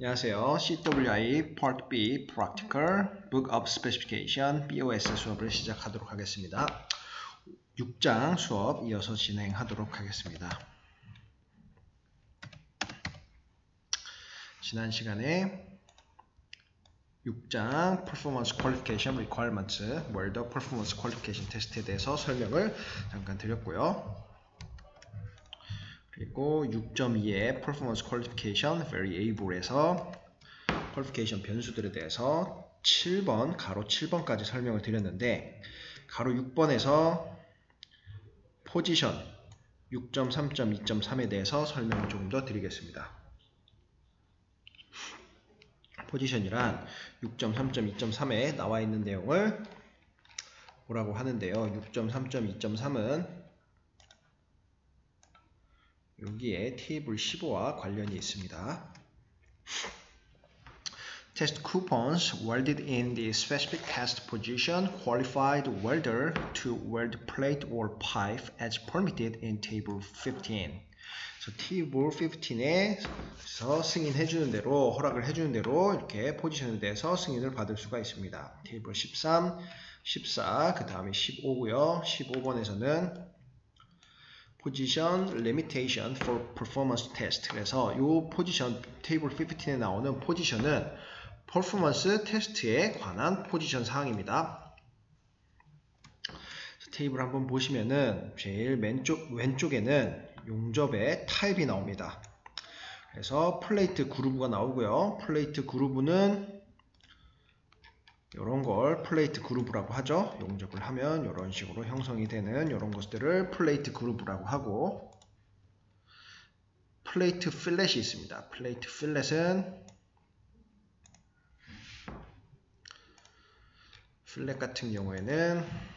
안녕하세요. CWI Part B Practical Book of Specification BOS 수업을 시작하도록 하겠습니다. 6장 수업 이어서 진행하도록 하겠습니다. 지난 시간에 6장 Performance Qualification Requirements Word Performance Qualification Test에 대해서 설명을 잠깐 드렸고요. 그리고 6.2의 Performance Qualification Variable에서 Qualification 변수들에 대해서 7번, 가로 7번까지 설명을 드렸는데 가로 6번에서 포지션 6.3.2.3에 대해서 설명을 조금 더 드리겠습니다. 포지션이란 6.3.2.3에 나와 있는 내용을 뭐라고 하는데요. 6.3.2.3은 여기에 테이블 15와 관련이 있습니다. Test coupons welded in the specific test position qualified welder to weld plate or pipe as permitted in table 15. 그래서 table 15에서 승인해주는 대로, 허락을 해주는 대로 이렇게 포지션에 대해서 승인을 받을 수가 있습니다. 테이블 13, 14, 그 다음에 15고요. 15번에서는 Position Limitation for Performance Test. 그래서 이 포지션, 테이블 15에 나오는 포지션은 퍼포먼스 테스트에 관한 포지션 사항입니다. 테이블 한번 보시면은 제일 왼쪽에는 용접의 타입이 나옵니다. 그래서 플레이트 그루브가 나오고요. 플레이트 그루브는 이런 걸 플레이트 그루브라고 하죠. 용접을 하면 이런 식으로 형성이 되는 이런 것들을 플레이트 그루브라고 하고, 플레이트 필렛이 있습니다. 플레이트 필렛은 필렛 같은 경우에는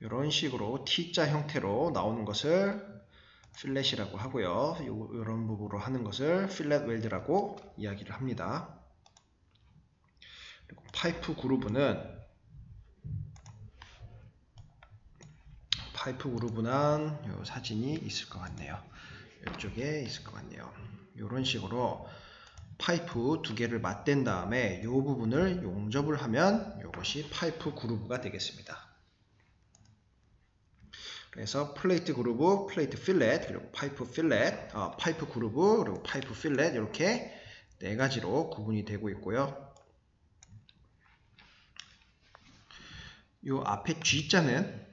이런 식으로 T자 형태로 나오는 것을 필렛이라고 하고요. 이런 부분으로 하는 것을 필렛 웰드라고 이야기를 합니다. 그리고 파이프 그루브는 이 사진이 있을 것 같네요. 이쪽에 있을 것 같네요. 이런 식으로 파이프 두 개를 맞댄 다음에 이 부분을 용접을 하면 이것이 파이프 그루브가 되겠습니다. 그래서 플레이트 그루브, 플레이트 필렛, 그리고 파이프 필렛, 파이프 그루브, 그리고 파이프 필렛 이렇게 네 가지로 구분이 되고 있고요. 이 앞에 G자는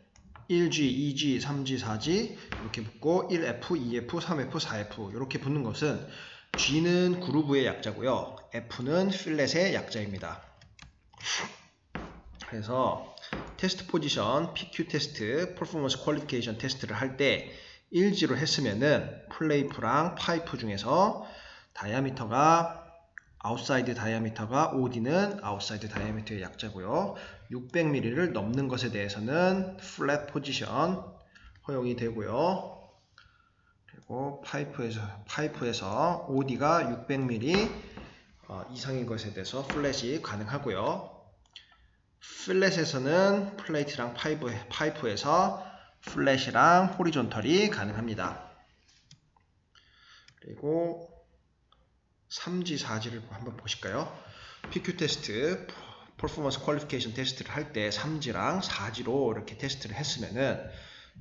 1G, 2G, 3G, 4G 이렇게 붙고 1F, 2F, 3F, 4F 이렇게 붙는 것은 G는 그루브의 약자고요. F는 필렛의 약자입니다. 그래서 테스트 포지션, PQ 테스트, 퍼포먼스 퀄리피케이션 테스트를 할 때 1G로 했으면은 플레이프랑 파이프 중에서 다이아미터가 아웃사이드 다이아미터가 OD는 아웃사이드 다이아미터의 약자고요. 600mm를 넘는 것에 대해서는 플랫 포지션 허용이 되고요. 그리고 파이프에서 OD가 600mm 이상인 것에 대해서 플랫이 가능하고요. 필렛에서는 플레이트랑 파이프에서 플랫이랑 호리존털이 가능합니다. 그리고 3G, 4G를 한번 보실까요? PQ 테스트, 퍼포먼스 퀄리피케이션 테스트를 할 때 3G랑 4G로 이렇게 테스트를 했으면은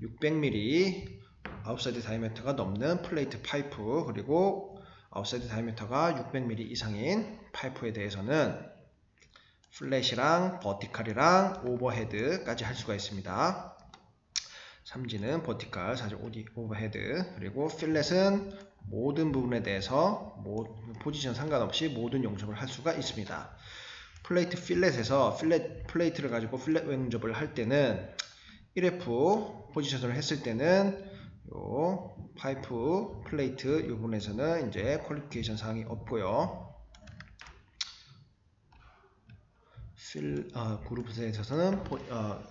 600mm 아웃사이드 다이아미터가 넘는 플레이트 파이프, 그리고 아웃사이드 다이아미터가 600mm 이상인 파이프에 대해서는 플랫이랑 버티칼이랑 오버헤드까지 할 수가 있습니다. 3G는 버티칼, 4G 오버헤드, 그리고 필렛은 모든 부분에 대해서 포지션 상관없이 모든 용접을 할 수가 있습니다. 플레이트 필렛에서 플레이트를 가지고 필렛 용접을 할 때는 1F 포지션을 했을 때는 요 파이프 플레이트 이 부분에서는 이제 퀄리피케이션 사항이 없고요. 그룹에서는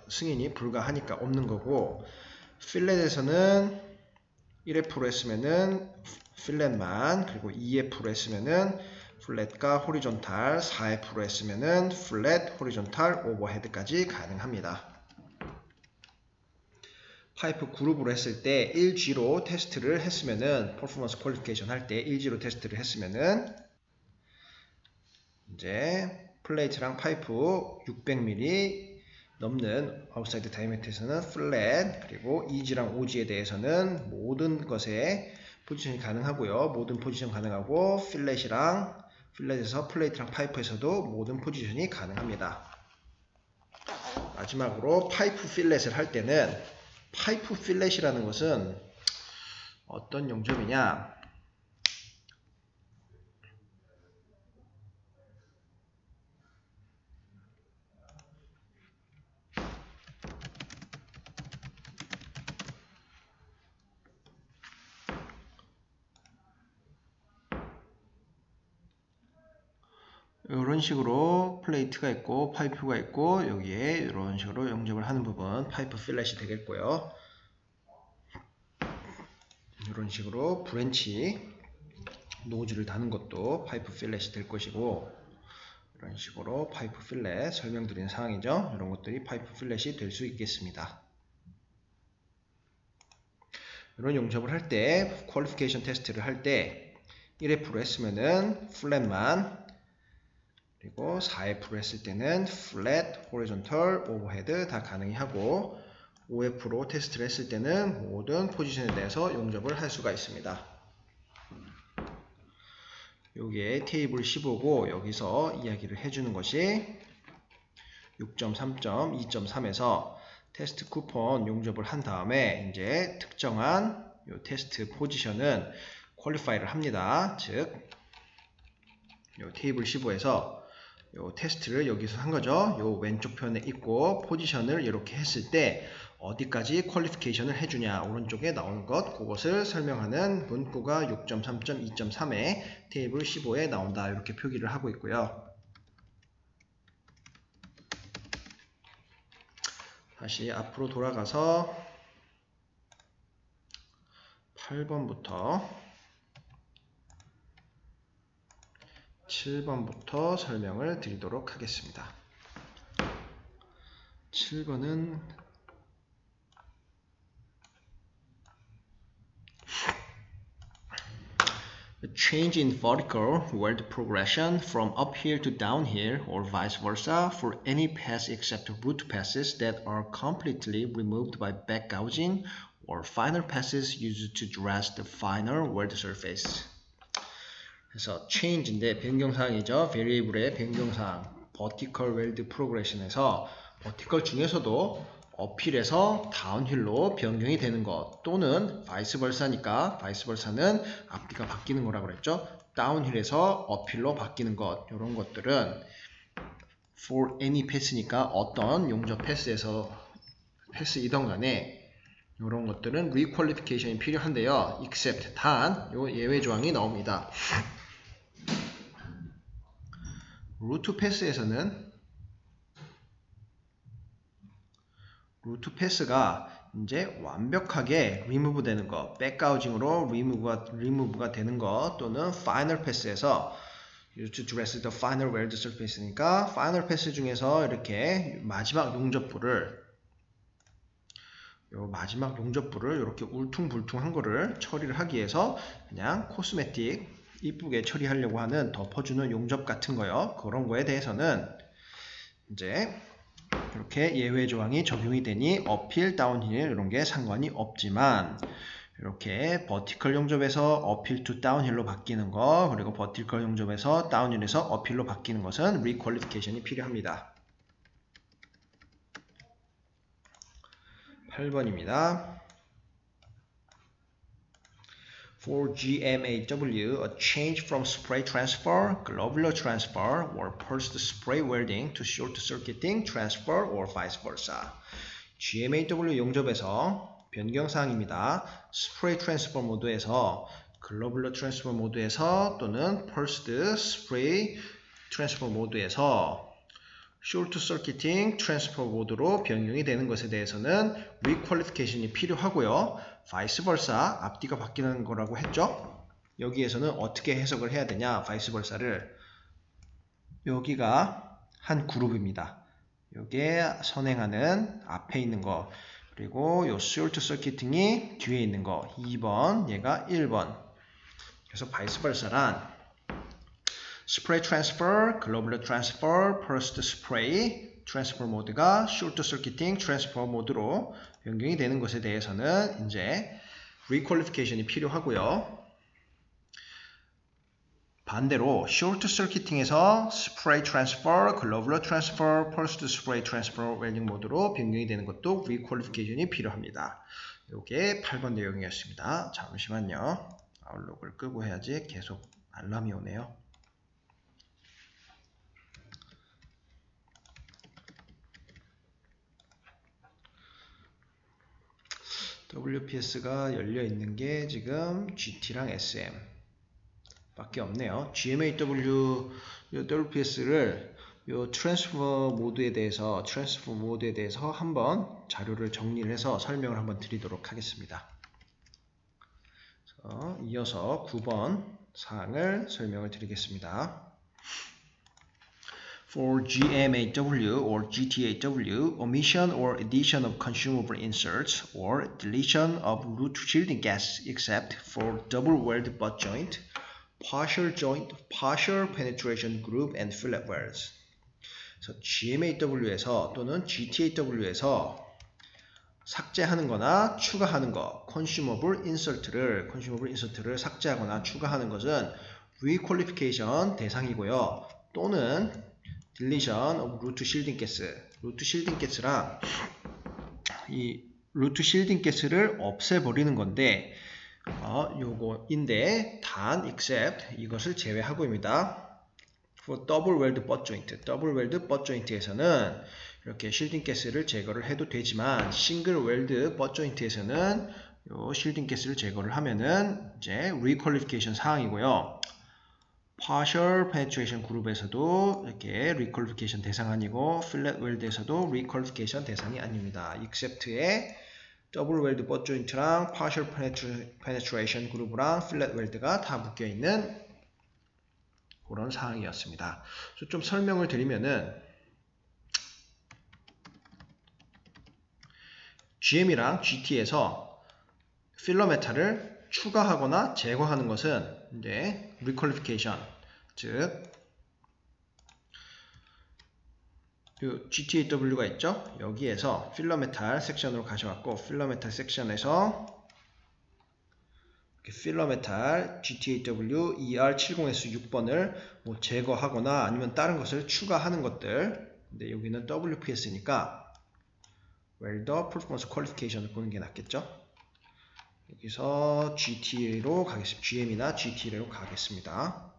승인이 불가하니까 없는 거고, 필렛에서는 1F로 했으면은 필렛만, 그리고 2F로 했으면은 플랫과 호리존탈, 4F로 했으면은 플랫, 호리존탈, 오버헤드까지 가능합니다. 파이프 그룹으로 했을 때 1G로 테스트를 했으면은 퍼포먼스 퀄리피케이션 할 때 1G로 테스트를 했으면은 이제 플레이트랑 파이프 600mm 넘는 아웃사이드 다이아미터에서는 플랫, 그리고 2G랑 5G에 대해서는 모든 것에 포지션이 가능하고요. 모든 포지션 가능하고 필렛에서 플레이트랑 파이프에서도 모든 포지션이 가능합니다. 마지막으로 파이프 필렛을 할 때는 파이프 필렛이라는 것은 어떤 용접이냐? 이런 식으로 플레이트가 있고 파이프가 있고 여기에 이런 식으로 용접을 하는 부분 파이프 필렛이 되겠고요. 이런 식으로 브랜치 노즐을 다는 것도 파이프 필렛이 될 것이고, 이런 식으로 파이프 필렛 설명드리는 상황이죠. 이런 것들이 파이프 필렛이 될 수 있겠습니다. 이런 용접을 할 때 퀄리피케이션 테스트를 할 때 1F로 했으면은 플랫만, 그리고 4F로 했을 때는 플랫, 호리존털, 오버헤드 다 가능히 하고 5F로 테스트를 했을 때는 모든 포지션에 대해서 용접을 할 수가 있습니다. 여기에 테이블 15고 여기서 이야기를 해주는 것이 6.3.2.3에서 테스트 쿠폰 용접을 한 다음에 이제 특정한 요 테스트 포지션은 퀄리파이를 합니다. 즉, 요 테이블 15에서 요 테스트를 여기서 한 거죠. 요 왼쪽 편에 있고 포지션을 이렇게 했을 때 어디까지 퀄리피케이션을 해주냐, 오른쪽에 나오는 것, 그것을 설명하는 문구가 6.3.2.3에 테이블 15에 나온다, 이렇게 표기를 하고 있고요. 다시 앞으로 돌아가서 8번부터 7번부터 설명을 드리도록 하겠습니다. 7번은 A change in vertical weld progression from uphill to downhill or vice versa for any pass except root passes that are completely removed by back gouging or finer passes used to dress the finer weld surface. 그래서 change인데 변경사항이죠. variable의 변경사항. vertical weld progression에서 vertical 중에서도 어필에서 다운힐로 변경이 되는 것, 또는 바이스 벌사니까 바이스 벌사는 앞뒤가 바뀌는 거라고 그랬죠. 다운힐에서 어필로 바뀌는 것, 이런 것들은 for any pass니까 어떤 용접 패스이던 간에 이런 것들은 requalification이 필요한데요. except 단 요 예외 조항이 나옵니다. 루트 패스가 이제 완벽하게 remove 되는 거, 백가우징으로 remove가 되는 거, 또는 final pass에서 used to dress the final weld surface니까 final pass 중에서 이렇게 마지막 용접부를 이렇게 울퉁불퉁한 거를 처리를 하기 위해서 그냥 코스메틱 이쁘게 처리하려고 하는 덮어주는 용접 같은 거요. 그런 거에 대해서는 이제 이렇게 예외 조항이 적용이 되니 어필, 다운힐 이런 게 상관이 없지만, 이렇게 버티컬 용접에서 어필 to 다운힐로 바뀌는 거, 그리고 버티컬 용접에서 다운힐에서 어필로 바뀌는 것은 리퀄리피케이션이 필요합니다. 8번입니다. For GMAW, a change from spray transfer, globular transfer, or pulsed spray welding to short-circuiting transfer or vice versa. GMAW 용접에서 변경사항입니다. 스프레이 트랜스퍼 모드에서 글로블러 트랜스퍼 모드에서 또는 pulsed spray transfer 모드에서 short circuiting transfer 모드로 변경이 되는 것에 대해서는 requalification이 필요하고요. vice versa, 앞뒤가 바뀌는 거라고 했죠. 여기에서는 어떻게 해석을 해야 되냐, vice versa를. 여기가 한 그룹입니다. 여기에 선행하는 앞에 있는 거, 그리고 요 short circuiting이 뒤에 있는 거 2번, 얘가 1번. 그래서 vice versa란 spray transfer, globular transfer, burst spray, transfer 모드가 short circuiting transfer 모드로 변경이 되는 것에 대해서는 이제 requalification이 필요하고요. 반대로 short circuiting에서 spray transfer, globular transfer, burst spray transfer welding 모드로 변경이 되는 것도 requalification이 필요합니다. 이게 8번 내용이었습니다. 잠시만요. 아웃룩을 끄고 해야지 계속 알람이 오네요. WPS가 열려 있는 게 지금 GT랑 SM 밖에 없네요. GMAW WPS를 요 트랜스퍼 모드에 대해서 한번 자료를 정리를 해서 설명을 한번 드리도록 하겠습니다. 이어서 9번 사항을 설명을 드리겠습니다. For GMAW or GTAW, omission or addition of consumable inserts or deletion of root shielding gas except for double weld butt joint, partial penetration groove and fillet welds. 그래서 GMAW에서 또는 GTAW에서 삭제하는 거나 추가하는 거, consumable insert를 삭제하거나 추가하는 것은 requalification 대상이고요. 또는 deletion of root shielding gas, root shielding gas랑 이 root shielding gas를 없애버리는 건데 요거인데 단 except 이것을 제외하고입니다. For double weld butt joint에서는 이렇게 shielding gas를 제거를 해도 되지만 single weld butt joint에서는 요 shielding gas를 제거를 하면은 이제 requalification 사항이고요. partial penetration 그룹에서도 이렇게 requalification 대상 아니고 fillet weld에서도 requalification 대상이 아닙니다. except에 double weld butt joint랑 partial penetration 그룹이랑 fillet weld가 다 묶여 있는 그런 사항이었습니다. 좀 설명을 드리면은 GM이랑 GT에서 필러 메탈을 추가하거나 제거하는 것은 이제 requalification, 즉 GTAW가 있죠? 여기에서 필러 메탈 섹션으로 가져왔고 필러 메탈 섹션에서 필러 메탈 GTAW ER70S6번을 뭐 제거하거나 아니면 다른 것을 추가하는 것들. 근데 여기는 WPS니까 Welder Performance Qualification을 보는 게 낫겠죠? 여기서 GTA로 가겠습니다. GM이나 GTA로 가겠습니다.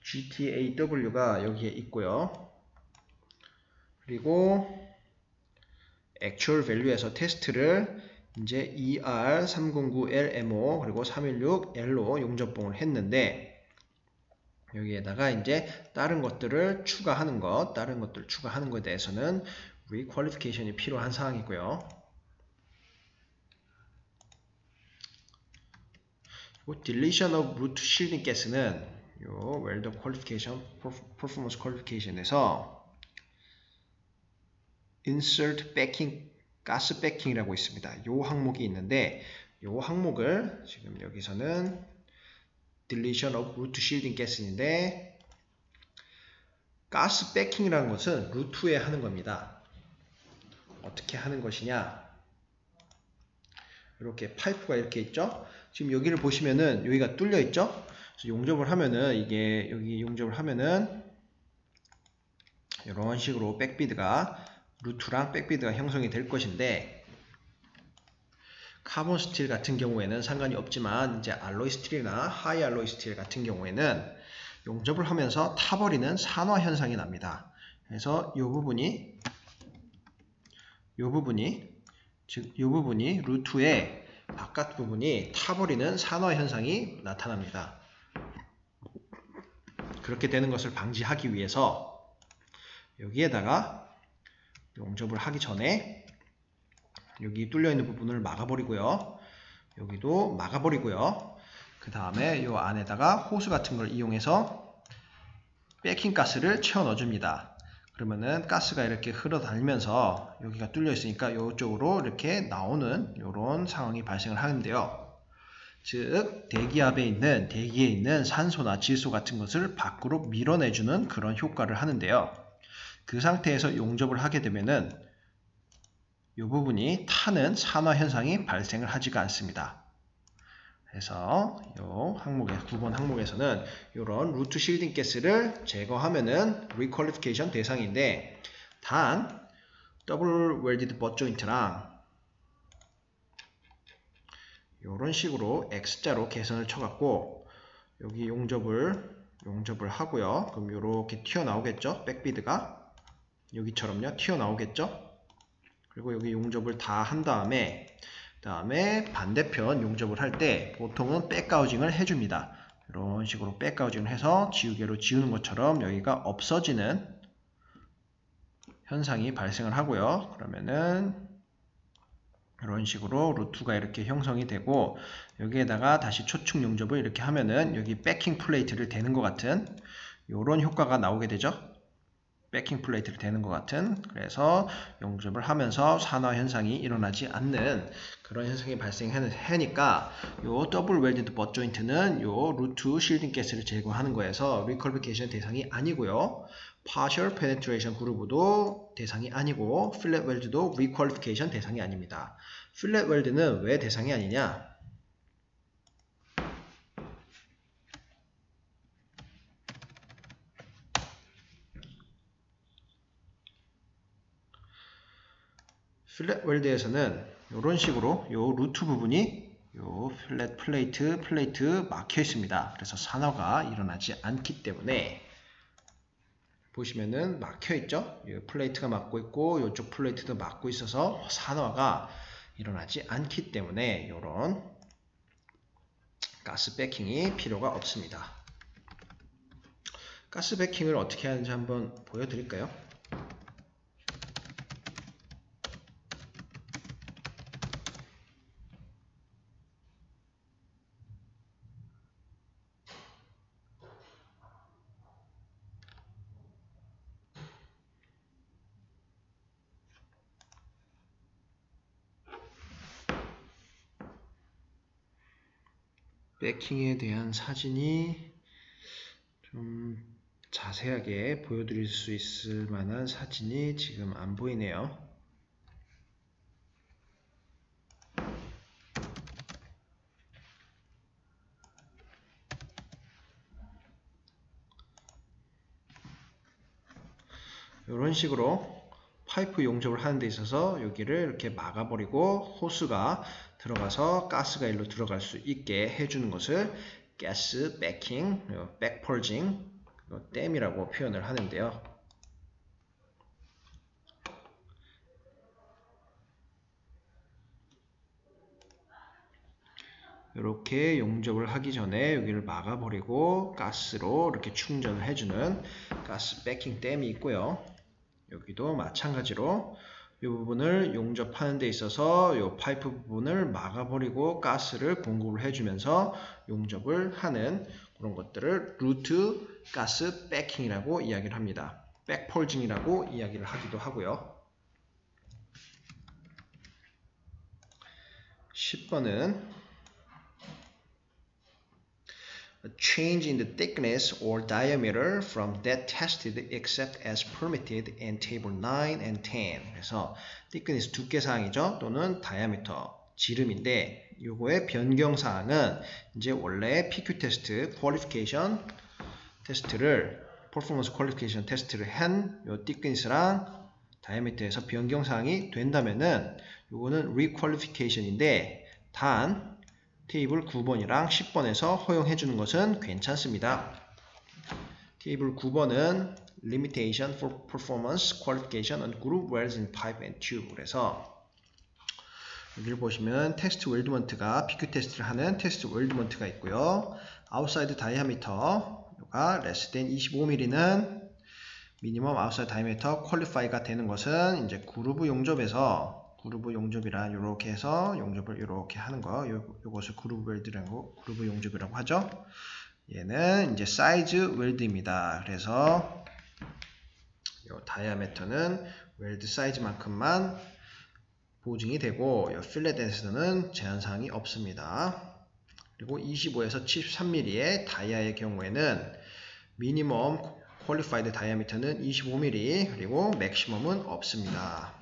GTAW가 여기에 있고요. 그리고 Actual Value에서 테스트를 이제 ER309LMO 그리고 316L로 용접봉을 했는데 여기에다가 이제 다른 것들을 추가하는 것에 대해서는 requalification이 필요한 사항이고요. 그리고 deletion of root shielding gas는 요 welder qualification, performance qualification에서 insert backing, 가스 backing이라고 있습니다. 요 항목이 있는데 요 항목을 지금 여기서는 deletion of root shielding gas인데 가스 backing이라는 것은 루트에 하는 겁니다. 어떻게 하는 것이냐? 이렇게 파이프가 이렇게 있죠? 지금 여기를 보시면은 여기가 뚫려 있죠? 그래서 용접을 하면은 이게 여기 용접을 하면은 이런 식으로 백비드가 루트랑 백비드가 형성이 될 것인데 카본 스틸 같은 경우에는 상관이 없지만 이제 알로이 스틸이나 하이 알로이 스틸 같은 경우에는 용접을 하면서 타버리는 산화 현상이 납니다. 그래서 이 부분이 즉 이 부분이 루트의 바깥 부분이 타버리는 산화 현상이 나타납니다. 그렇게 되는 것을 방지하기 위해서 여기에다가 용접을 하기 전에 여기 뚫려 있는 부분을 막아버리고요. 여기도 막아버리고요. 그 다음에 이 안에다가 호스 같은 걸 이용해서 백킹 가스를 채워 넣어줍니다. 그러면은 가스가 이렇게 흘러다니면서 여기가 뚫려 있으니까 이쪽으로 이렇게 나오는 이런 상황이 발생을 하는데요. 즉 대기에 있는 산소나 질소 같은 것을 밖으로 밀어내주는 그런 효과를 하는데요. 그 상태에서 용접을 하게 되면은 이 부분이 타는 산화 현상이 발생을 하지가 않습니다. 그래서 이 항목에 9번 항목에서는 이런 루트 실딩 가스를 제거하면은 리퀄리피케이션 대상인데, 단 더블 웰디드 버트 조인트랑 이런 식으로 X자로 개선을 쳐갖고 여기 용접을 하고요. 그럼 이렇게 튀어나오겠죠? 백비드가 여기처럼요 튀어나오겠죠? 그리고 여기 용접을 다 한 다음에 반대편 용접을 할 때 보통은 백가우징을 해줍니다. 이런 식으로 백가우징을 해서 지우개로 지우는 것처럼 여기가 없어지는 현상이 발생을 하고요. 그러면은 이런 식으로 루트가 이렇게 형성이 되고, 여기에다가 다시 초축 용접을 이렇게 하면은 여기 백킹 플레이트를 대는 것 같은 이런 효과가 나오게 되죠. 백킹 플레이트를 대는 것 같은, 그래서 용접을 하면서 산화 현상이 일어나지 않는 그런 현상이 발생하니까 요 더블 웰디드 버트 조인트는 요 루트 실딩 가스를 제거하는 거에서 리퀄리피케이션 대상이 아니고요. partial penetration 그루브도 대상이 아니고 필렛 웰드도 리퀄리피케이션 대상이 아닙니다. 필렛 웰드는 왜 대상이 아니냐? 필렛 웰드에서는 이런 식으로 요 루트 부분이 요 필렛 플레이트 막혀 있습니다. 그래서 산화가 일어나지 않기 때문에 보시면은 막혀 있죠? 이 플레이트가 막고 있고 이쪽 플레이트도 막고 있어서 산화가 일어나지 않기 때문에 이런 가스 배킹이 필요가 없습니다. 가스 배킹을 어떻게 하는지 한번 보여드릴까요? 배킹에 대한 사진이 좀 자세하게 보여드릴 수 있을 만한 사진이 지금 안 보이네요. 이런 식으로 파이프 용접을 하는 데 있어서 여기를 이렇게 막아버리고 호스가 들어가서 가스가 일로 들어갈 수 있게 해주는 것을 가스 배킹, 백펄징, 댐이라고 표현을 하는데요. 이렇게 용접을 하기 전에 여기를 막아버리고 가스로 이렇게 충전을 해주는 가스 배킹 댐이 있고요. 여기도 마찬가지로 이 부분을 용접하는 데 있어서 이 파이프 부분을 막아버리고 가스를 공급을 해주면서 용접을 하는 그런 것들을 루트 가스 배킹이라고 이야기를 합니다. 백폴징이라고 이야기를 하기도 하고요. 10번은 a change in the thickness or diameter from that tested except as permitted in table 9 and 10. 그래서 thickness 두께사항이죠. 또는 diameter 지름인데 요거의 변경사항은 이제 원래 PQ 테스트 퀄리피케이션 테스트를 퍼포먼스 퀄리피케이션 테스트를 한 요 thickness랑 diameter에서 변경사항이 된다면은 요거는 requalification인데 단 테이블 9번이랑 10번에서 허용해주는 것은 괜찮습니다. 테이블 9번은 Limitation for Performance Qualification on Groove Welds in Pipe and Tube. 그래서 여기를 보시면 테스트 웰드먼트가 PQ 테스트를 하는 테스트 웰드먼트가 있고요. Outside Diameter가 less than 25mm는 Minimum Outside Diameter Qualify가 되는 것은 이제 그루브 용접에서 그루브 용접이라 이렇게 해서 용접을 이렇게 하는 거, 요것을 그루브 웰드라고 그루브 용접이라고 하죠. 얘는 이제 사이즈 웰드입니다. 그래서 요 다이아미터는 웰드 사이즈만큼만 보증이 되고 요 필렛에서는 제한사항이 없습니다. 그리고 25에서 73mm의 다이아의 경우에는 미니멈 퀄리파이드 다이아미터는 25mm 그리고 맥시멈은 없습니다.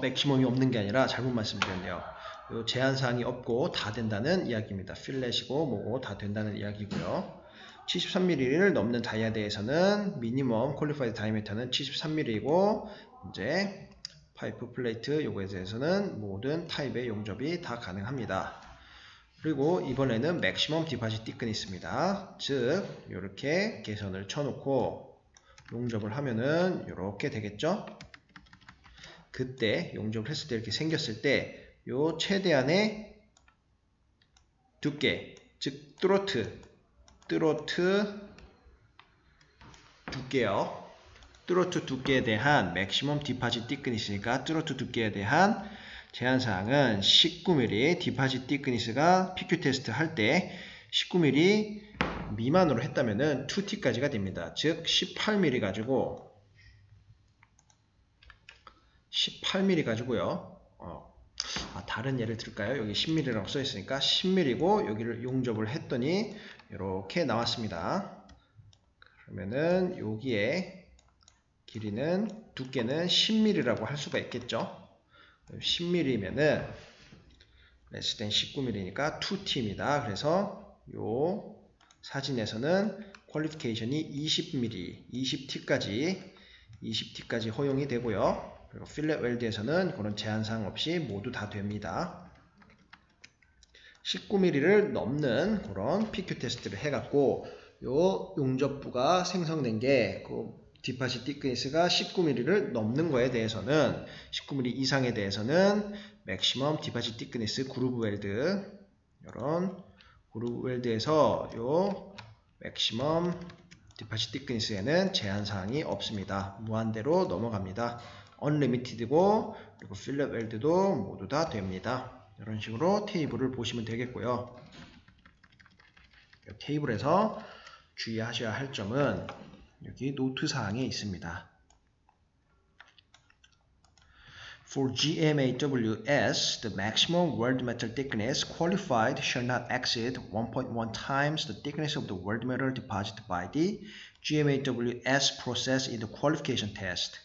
맥시멈이 없는 게 아니라 잘못 말씀드렸네요. 요 제한사항이 없고 다 된다는 이야기입니다. 필렛이고 뭐고 다 된다는 이야기고요. 73mm를 넘는 다이아대에서는 미니멈 퀄리파이드 다이아미터는 73mm이고 이제 파이프 플레이트 요거에 대해서는 모든 타입의 용접이 다 가능합니다. 그리고 이번에는 맥시멈 디파짓 thickness입니다. 즉 이렇게 개선을 쳐놓고 용접을 하면은 이렇게 되겠죠. 그때 용접을 했을 때 이렇게 생겼을 때 요 최대한의 두께, 즉 뚜로트 두께요. 뚜로트 두께에 대한 맥시멈 디파짓 thickness니까 뚜로트 두께에 대한 제한사항은 19mm, 디파짓 thickness가 PQ 테스트 할 때 19mm 미만으로 했다면은 2T까지가 됩니다. 즉 18mm 가지고요. 다른 예를 들을까요? 여기 10mm라고 써 있으니까 10mm고 여기를 용접을 했더니 이렇게 나왔습니다. 그러면은 여기에 길이는 두께는 10mm라고 할 수가 있겠죠. 10mm면은 less than 19mm니까 2T입니다. 그래서 요 사진에서는 퀄리피케이션이 20mm, 20T까지 허용이 되고요. 그리고 필렛 웰드에서는 그런 제한사항 없이 모두 다 됩니다. 19mm를 넘는 그런 PQ 테스트를 해갖고 요 용접부가 생성된 게 그 디파짓 thickness가 19mm를 넘는 거에 대해서는 19mm 이상에 대해서는 맥시멈 디파짓 thickness 그루브 웰드 이런 그루브 웰드에서 요 맥시멈 디파짓 thickness에는 제한사항이 없습니다. 무한대로 넘어갑니다. 언리미티드고 그리고 필렛 웰드도 모두 다 됩니다. 이런 식으로 테이블을 보시면 되겠고요. 테이블에서 주의하셔야 할 점은 여기 노트 사항에 있습니다. For GMAWS, the maximum weld metal thickness qualified shall not exceed 1.1 times the thickness of the weld metal deposited by the GMAWS process in the qualification test.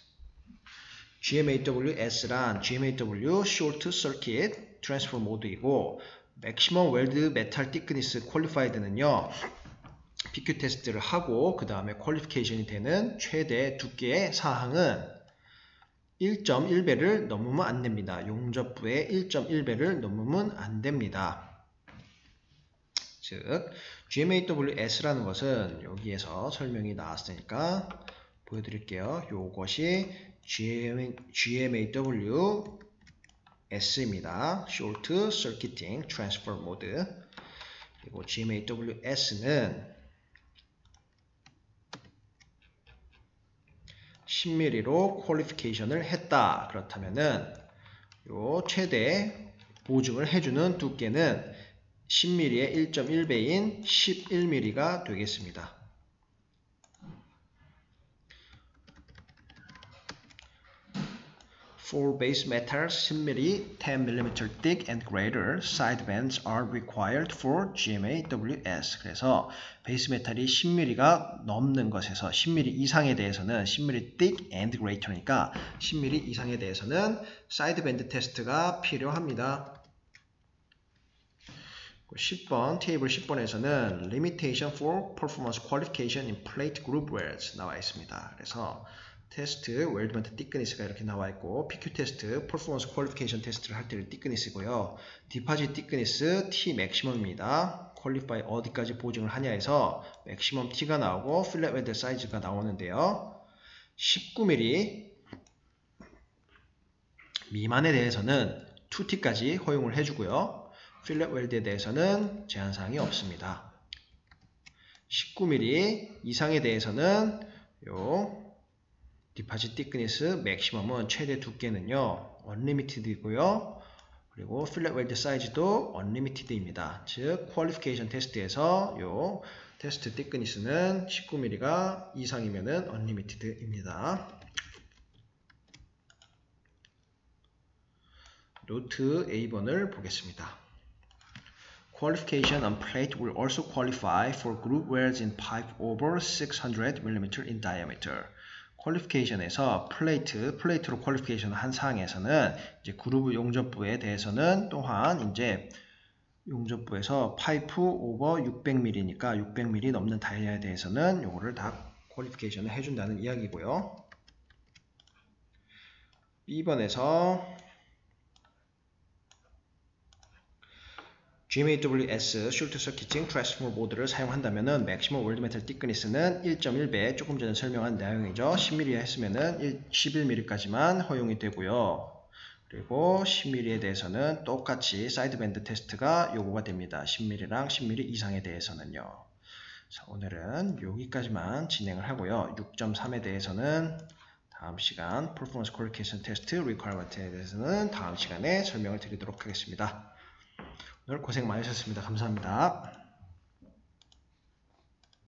GMAWS란 GMAW Short Circuit Transfer Mode이고 Maximum Weld Metal Thickness Qualified는요 PQ 테스트를 하고 그 다음에 퀄리피케이션이 되는 최대 두께의 사항은 1.1배를 넘으면 안 됩니다. 용접부의 1.1배를 넘으면 안 됩니다. 즉 GMAWS라는 것은 여기에서 설명이 나왔으니까 보여드릴게요. 요것이 GMAWS입니다. Short Circuiting Transfer Mode. 그리고 GMAWS는 10mm로 퀄리피케이션을 했다. 그렇다면은 요 최대 보증을 해주는 두께는 10mm의 1.1배인 11mm가 되겠습니다. For base metals 10mm, 10mm thick and greater side bands are required for GMAWS. 그래서 베이스 메탈이 10mm가 넘는 것에서 10mm 이상에 대해서는 10mm thick and greater니까 10mm 이상에 대해서는 사이드 밴드 테스트가 필요합니다. 10번 테이블 10번에서는 Limitation for Performance Qualification in Plate Group Welds 나와 있습니다. 그래서 테스트, 웰드먼트 thickness가 이렇게 나와 있고 PQ 테스트, 퍼포먼스 퀄리피케이션 테스트를 할 때는 thickness이고요. 디파짓 thickness T 맥시멈입니다. 퀄리파이 어디까지 보증을 하냐에서 맥시멈 T가 나오고 필렛 웰드 사이즈가 나오는데요. 19mm 미만에 대해서는 2T까지 허용을 해주고요. 필렛 웰드에 대해서는 제한사항이 없습니다. 19mm 이상에 대해서는 요 디파짓 thickness 맥시멈은 최대 두께는요 unlimited이고요. 그리고 필렛 웰드 사이즈도 unlimited입니다. 즉 퀄리피케이션 테스트에서 요 테스트 thickness는 19mm가 이상이면은 unlimited입니다. 노트 A번을 보겠습니다. Qualification on plate will also qualify for group wears in pipe over 600mm in diameter. 퀄리피케이션에서 플레이트로 퀄리피케이션 한 사항에서는 이제 그루브 용접부에 대해서는 또한 이제 용접부에서 파이프 오버 600mm니까 600mm 넘는 다이아에 대해서는 요거를 다 퀄리피케이션을 해준다는 이야기고요. B번에서 GMAWS 숄트 서킷팅 트랜스포머 보드를 사용한다면은 맥시멈 월드 메탈 thickness는 1.1배, 조금 전에 설명한 내용이죠. 10mm 했으면은 11mm까지만 허용이 되고요. 그리고 10mm에 대해서는 똑같이 사이드밴드 테스트가 요구가 됩니다. 10mm랑 10mm 이상에 대해서는요. 자, 오늘은 여기까지만 진행을 하고요. 6.3에 대해서는 다음 시간 Performance Qualification Test Requirement에 대해서는 다음 시간에 설명을 드리도록 하겠습니다. 오늘 고생 많으셨습니다. 감사합니다.